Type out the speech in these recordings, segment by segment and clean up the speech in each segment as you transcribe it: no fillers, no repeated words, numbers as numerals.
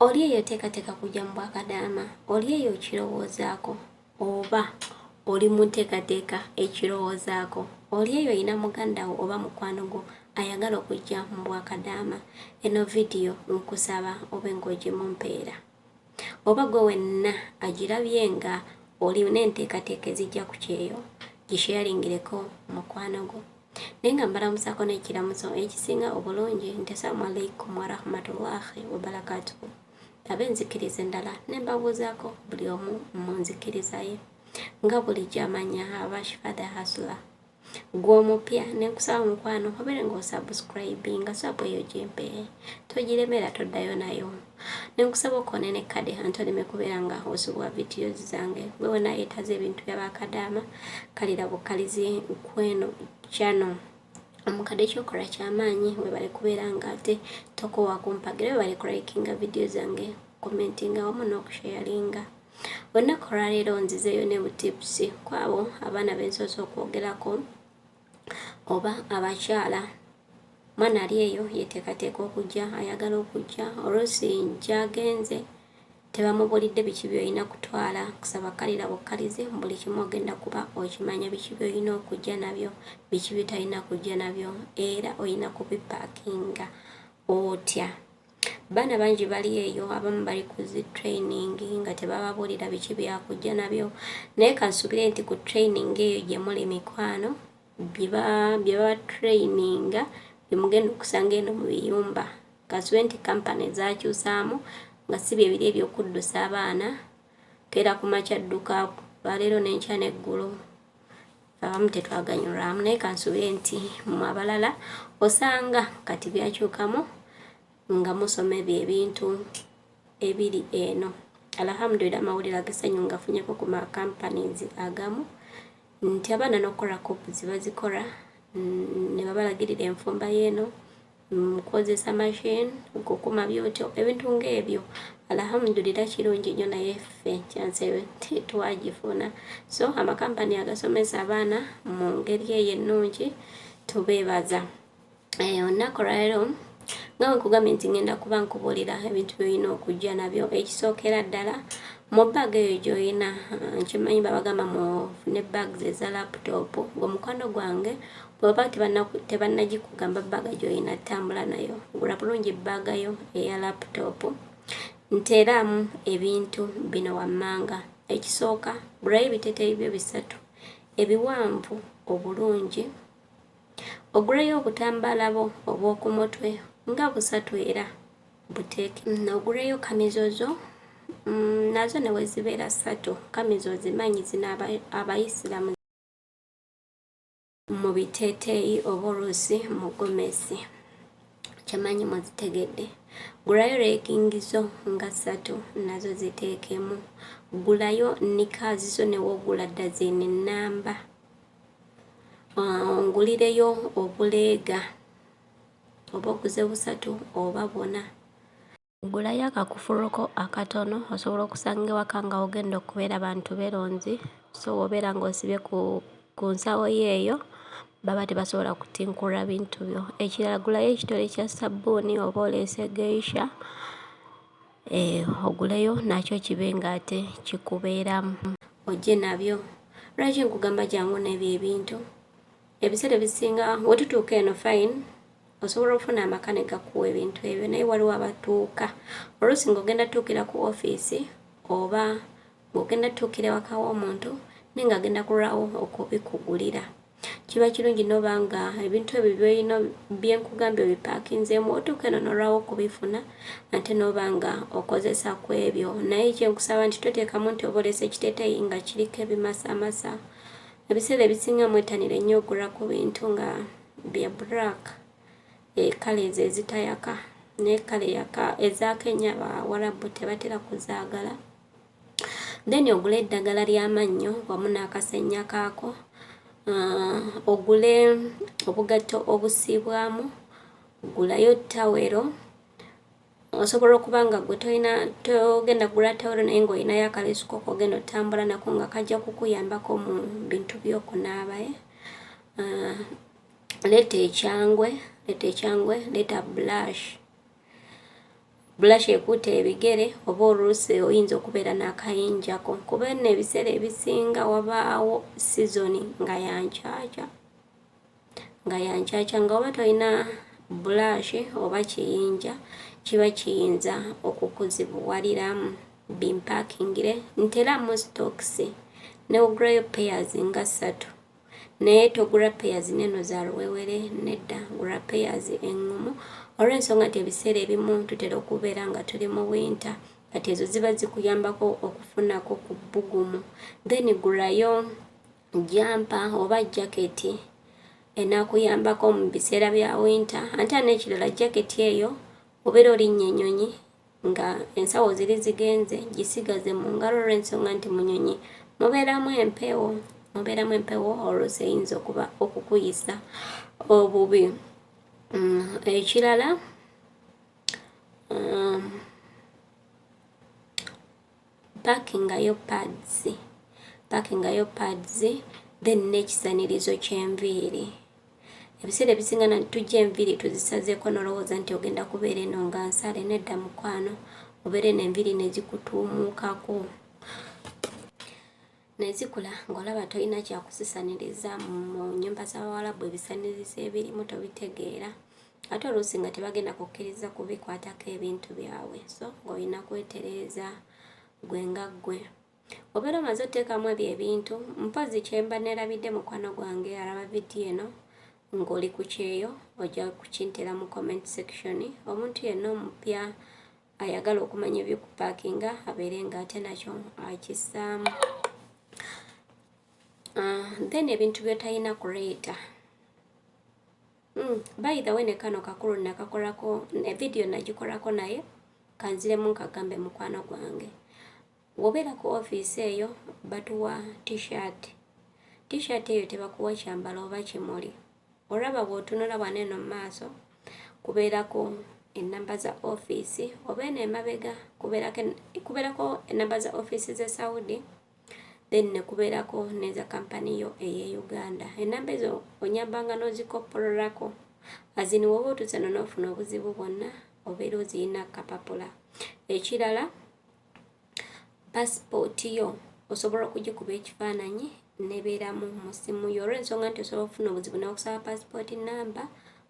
Oli eyo teekateeka kujja Mubwakadama, oli eyo kirowoozaako oba oli muteekateeka ekirowoozaako, oli eyo oyina muganda wo oba mukwano gwo ayagala okujja Mubwakadama. Eno vidiyo nkusaba obe ng'ogimumpeera. Oba gwe wenna agirabye nga oli n'enteekateeka ezijja ku kyeyo, gisharingireko mukwano gwo. Naye nga mbalamusako n'ekiramuso ekisinga obulungi nti assalamu alaikum wa rahmatullahi wa barakatuhu. Ab'enzikiriza endala ne mbabuuzaako buli omu mu nzikiriza ye. Nga bulijjo amanya aba Shifah the Hustler. Gwe omupya ne nkusaba mukwano obeere ng'osubscribinga swapu eyo gyempe. Togiremera toddayo nayo. Ne nkusaba okone ne kade antoleme kubeera nga osubwa videos zange. Gwe wena yeetaze ebintu by'Abakadama kalira bukalizi kweno channel. Omukadde ky'okola ky'amaanyi webale kubeera nga ate tokowa kumpagira, webale kulikinga video zange, commentinga wamu n'okusharinga. Olunaku olwaleero nzizeeyo ne butips kwabo abaana b'ensoose okwogerako oba abakyala. Mwana ali eyo yeteekateeka okujja, ayagala okujja, oluusi gy'agenze tebamubulidde biki by'olina kutwala, kusaba kalira bukkalize buli kimu ogenda kuba okimanya biki by'olina okujja nabyo, biki by'otalina kujja nabyo, era olina kubipaakinga otya. Baana bangi bali eyo, abamu bali ku zi training nga tebababulira biki byakujja nabyo, naye kansubire nti ku training eyo gye muli mikwano bye baba traininga bimugenda okusanga eno mu biyumba. Kansubire nti kampani zakyusaamu nga si bye biri eby'okuddusa abaana keera ku makya dduka baleero n'enkya n'eggulu, abamu tetwaganyulwamu. Naye kansubire nti mu abalala osanga kati byakyukamu nga musoma ebyo ebintu ebiri eno. Alhamdulillah, amawulire ag'essanyu ngafunyeko ku ma companies agamu nti abaana n'okukola copies bazikola ne babalagirira enfumba y'eno, mukozesa machine, okukuma byotyo, ebintu ng'ebyo. Alhamdulillah kirungi nnyo, naye ffe kyanse tetwagifuna. So amakampani agasomesa abaana mu ngeri eyo ennungi tubeebaza. Olunaku olwaleero nga nkugambye nti ngenda kuba nkubuulira ebintu by'olina okujja nabyo. Ekisookera ddala mu bag eyo gy'olina, nkimanyi babagamba mufune bags eza laptop. Gwe mukwano gwange bw'oba tebannagikugamba bbaga gy'olina tambula nayo, gula bulungi bbaga yo eya laptop, nteeramu ebintu bino wammanga. Ekisooka, gulayo ebiteeteeyi byo 3 ebiwanvu obulungi, ogulayo obutambaala bo obw'oku mutwe nga 3 era buteeke. Ogulayo kamizozo nazo ne wezibeera 3. Kamizo zimanyi zino abayisiramu mu biteeteeyi oba oluusi mu gomesi, kyamanyi muzitegedde. Gulayo legingizo nga 3 nazo ziteekemu. Gulayo nikazi zo ne wogula dazeni nnamba. Ngulireyo obuleega oba oguze 3 oba 4. Gulayo akakufuluko akatono osobola okusanga ewaka nga ogenda okubeera abantu beronzi, so obeera ng'osibye ku nsawo yeeyo baba tebasobola kutinkulira bintu byo. Ekirala, gulayo ekitole kya sabbuuni oba oleese geisha, oguleyo nakyo kibe nga ate kikubeeramu ojje nabyo. Lwaki nkugamba jangu n'ebyo ebintu? Ebiseera ebisinga wetutuuka eno fine, osobola okufuna amaka ne gakuwa ebintu ebyo, naye waliwo abatuuka oluusi ng'ogenda tuukira ku ofiisi oba ng'ogenda tuukira ewaka w'omuntu naye ng'agenda kulwawo okubikugulira. Kiba kirungi n'oba nga ebintu ebyo by'olina byenkugambye obipaakinzeemu, otuuka eno n'olwawo okubifuna ate n'oba nga okozesa ku ebyo. Naye kyenkusaba nti toteekamu nti oba oleese ekiteeteeyi nga kiriko ebimasamasa. Ebiseera ebisinga mwetanire nnyo okugula ku bintu nga bya black, kale ezo ezitayaka, naye kale yaka eza Kenya Abawarabu tebatera kuzaagala. Then ogule eddagala ly'amannyo wamu n'akasenya kaako. Ogule obugatto obusiibwamu, gulayo tawero. Osobola okuba nga gwe togenda kugula tawero naye ng'olinayo akaleesu k'ogenda otambula nako nga kajja kukuyambako mu bintu by'okunaaba. Leeta ekyangwe, leeta blush. blush ekutte ebigere oba oluusi oyinza okubeera n'akayinjako kuba nno ebiseera ebisinga wabaawo season nga yankyaca nga oba tolina blush oba kiyinja kiba kiyinza okukuzibuwaliramu bimpakingire nteramu stocks neogulayo pairs nga 3 naye togula pairs neno za luwewere nedda gula pairs engumu olw'ensonga nti ebiseera ebimu tutera okubeera nga tuli mu winter kati ezo ziba zikuyambako okufunako ku bbugumu then gulayo jampa oba jaketi enakuyambako mu biseera bya winter ate n'ekirala jaketi eyo obeera olinnye ennyonyi nga ensawo ziri zigenze gisigaze mu ngalo olw'ensonga nti mu nyonyi mubeeramu empewo oluusi eyinza okuba okukuyisa obubi. Ekirala pakingayo pads then n'ekisanirizo ky'enviiri. Ebiseera ebisinga tujja enviiri tuzisazeeko n'olowooza nti ogenda kubeera eno nga nsale nedda mukwano obeere n'enviiri ne zikutuumuukako ne zikula ng'olaba tolina kyakusisaniriza mu nnyumba z'Abawarabu ebisanirizo ebirimu tobitegeera ate oluusi nga tebagenda kukkiriza kubikwatako ebintu byabwe so ng'olina kwetereeza gwe nga ggwe. Obeera omaze oteekamu ebyo ebintu mpozi kyemba neerabidde mukwano gwange alaba vidiyo eno ng'oli ku kyeyo ojja kukintera mu comment section. Omuntu yenna omupya ayagala okumanya ebyokupaakinga abeere nga ate nakyo akissaamu. Then ebintu byotalina kuleeta. By the way ne kano kakulu nakakolako video nagikolako naye kanziremu nkagambe mukwano gwange. Wobeera ku office eyo batuwa t-shirt eyo tebakuwa kyambalo oba kimuli. Olaba bw'otunula bwaneno mu maaso kubeerako ennamba za office oba eno emabega kubeerako ennamba za office ze Saudi then ne kubeerako neza kampani yo eye Uganda. Ennamba ezo onyambanga n'ozikoppololako azini woba otuuse n'ofuna obuzibu bwonna obeera oziyina kapapula. Ekirala passport yo osobola okugikuba ekifaananyi nebeeramu mu simu yo olw'ensonga nti osobola okufuna obuzibu n'okusaba passport number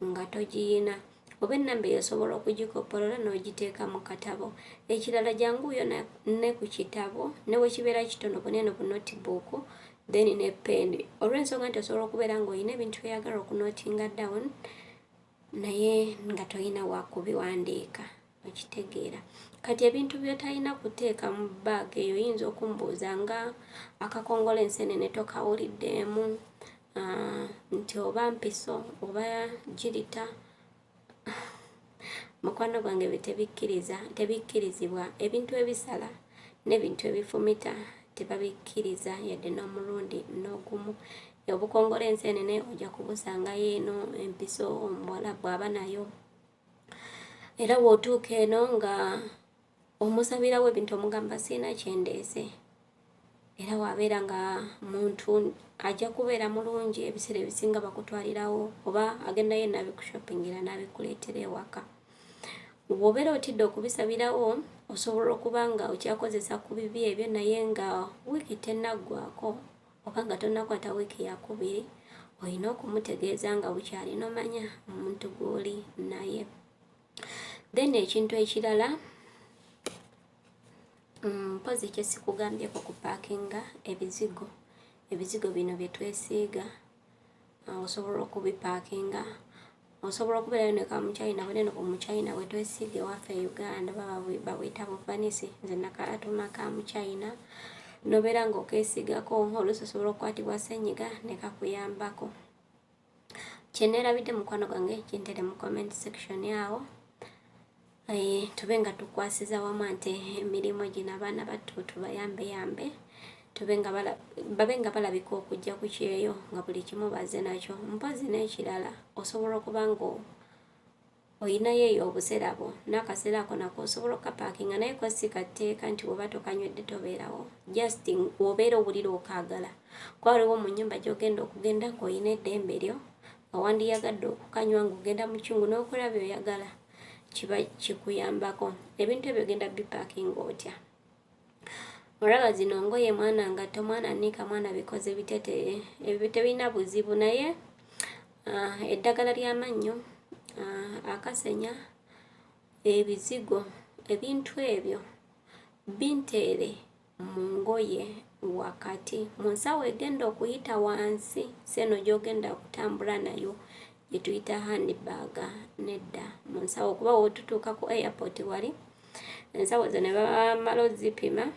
nga togiyina oba ennamba eyo osobola okugikoppolola n'ogiteeka mu katabo. Ekirala janguyo ne ku kitabo ne wekibeera kitono bunene bu notebook then ne pen olw'ensonga nti osobola okubeera ng'olina ebintu byeyagala okunotinga down naye nga tolina wakubiwandiika okitegeera. Kati ebintu byotalina kuteeka mu bag eyo oyinza okumbuuza nga akakongolo enseenene tokawuliddeemu nti oba mpiso oba girita mukwano gwange tebikkirizibwa. Ebintu ebisala n'ebintu ebifumita tebabikkiriza yadde n'omulundi n'ogumu. Obukongolo enseenene ojja kubusangayo eno, empiso omuwala bw'aba nayo. Era bw'otuuka eno nga omusabirawo ebintu omugamba siina kyendeese era wabeera nga muntu ajja kubeera mulungi ebiseera ebisinga bakutwalirawo oba agendayo n'abikushopingira n'abikuleetera ewaka. Bw'obeera otidde okubisabirawo osobola okuba nga okyakozesa ku bibi ebyo naye nga wiiki tennaggwako oba nga tonnakwata wiiki yakubiri olina okumutegeeza nga bukyali nomanya omuntu gw'oli naye. Then ekintu ekirala mpozi kyesikugambyeko ku paakinga ebizigo bino bye twesiiga osobola okubipaakinga. Osobola okubeerayo ne kamuchina bweneno omuchina bwe twesiiga ewaffe e Uganda babuyita buvanisi nze nakatuma kamuchina nobeera ng'okeesigako oluusi osobola okukwatibwa ssenyiga ne kakuyambako. Kyeneerabidde mukwano gwange kintere mu comment section awo. Tube nga tukwasiza wamu ante emirimu gino abaana battu tubayambe babe nga balabika okujja ku kyeyo nga buli kimu baze nakyo. Mpozi n'ekirala osobola okuba nga oyinayo eyo obuserabo n'akaseera ako nako osobola okapaakinga naye ko si katteeka nti woba tokanywedde tobeerawo just obeera owulira okaagala. Kuba waliwo mu nnyumba gy'ogenda okugenda ng'olina eddembe lyo nga wandiyagadde okukanywa ng'ogenda mu kyungu n'okola by'oyagala. kiba kikuyambako. Ebintu ebyo genda bipakinga otya. Olaba zino ngoye mwana ngatto, mwana anika, mwana bikoze bitete ebyo tebirina buzibu, naye eddagala ly'amannyo, akasenya, ebizigo, ebintu ebyo binteere mu ngoye wakati mu nsawo egenda okuyita wansi seno gy'ogenda kutambula nayo gye tuyita handbag. Nedda mu nsawo, okuba wotutuuka ku airport wali ensawo zo ne bamala ozipima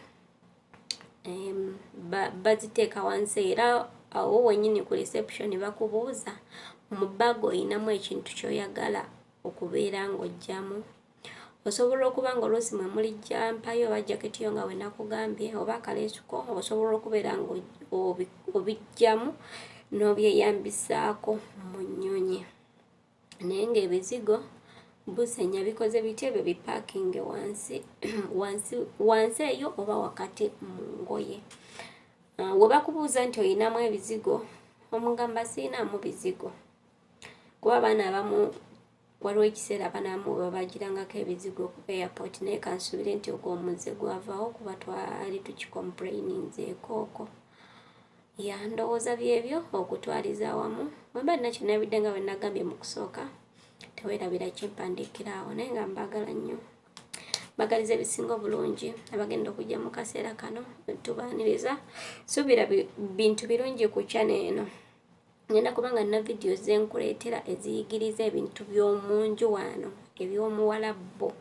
baziteeka wansi, era awo wennyini ku reception bakubuuza mu bag oyinamu ekintu ky'oyagala okubeera ng'ojjamu. Osobola okuba nga oluusi mwe muli jampayo oba jaketi yo nga we nakugambye oba kaleesuko, osobola okubeera ng'obijjamu n'obyeyambisaako mu nnyonyi. Naye ng'ebizigo busenya bikoze bitya, ebyo bipakinge wansi eyo oba wakati mu ngoye. We bakubuuza nti oyinamu ebizigo, omugamba siinamu bizigo, kuba abaana abamu waliwo ekiseera abanamu babagirangako ebizigo ku airport, naye kansuubire nti ogwo omuze gwavaawo kuba twali tukikomplaininzeeko okwo. Ndowooza byebyo okutwaliza awamu. Mwemba nina kyennabidde nga bwe nagambye mu kusooka, teweerabira kimpandiikira awo, naye nga mbaagala nnyo. Mbagaliza ebisinga obulungi abagenda okujja mu kaseera kano, tubaaniriza. Suubira bintu birungi ku channel eno. Ngenda kubanga nina videos ze nkuleetera eziyigiriza ebintu by'omunju wano eby'omuwalabbo.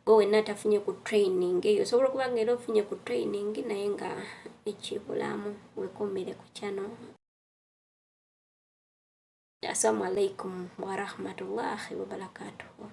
Gwe wenna tafunye ku training eyo, osobola okuba nga era ofunye ku training naye nga ekibulamu. Wekuumire ku channel. Assalamu alaikum wa rahmatullahi wa barakatuhu.